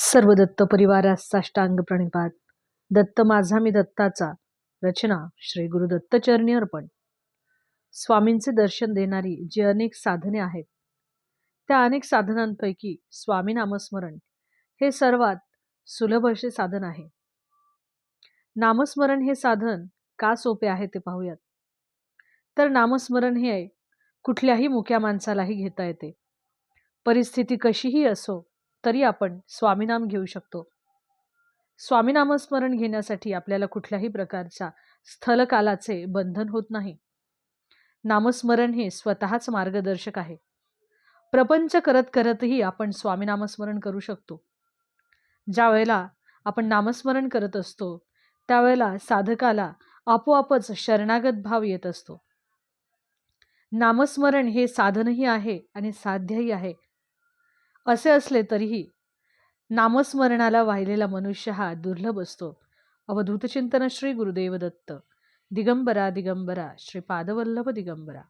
सर्व दत्त परिवारास साष्टांग प्रणिपात. दत्त माझा मी दत्ताचा. रचना श्री गुरु दत्तचरणी अर्पण. स्वामींचे दर्शन देणारी जी अनेक साधने आहेत, त्या अनेक साधनांपैकी स्वामी नामस्मरण हे सर्वात सुलभ असे साधन आहे. नामस्मरण हे साधन का सोपे आहे ते पाहूयात. तर नामस्मरण हे कुठल्याही मुक्या माणसालाही घेता येते. परिस्थिती कशीही असो तरी आपण स्वामीनाम घेऊ शकतो. स्वामीनामस्मरण घेण्यासाठी आपल्याला कुठल्याही प्रकारच्या स्थलकालाचे बंधन होत नाही. नामस्मरण हे स्वतःच मार्गदर्शक आहे. प्रपंच करत करतही आपण स्वामीनामस्मरण करू शकतो. ज्या वेळेला आपण नामस्मरण करत असतो त्यावेळेला साधकाला आपोआपच शरणागत भाव येत असतो. नामस्मरण हे साधनही आहे आणि साध्यही आहे. असे असले तरीही नामस्मरणाला वाहिलेला मनुष्य हा दुर्लभ असतो. अवधूत चिंतन श्री गुरुदेव दत्त. दिगंबरा दिगंबरा श्रीपादवल्लभ दिगंबरा.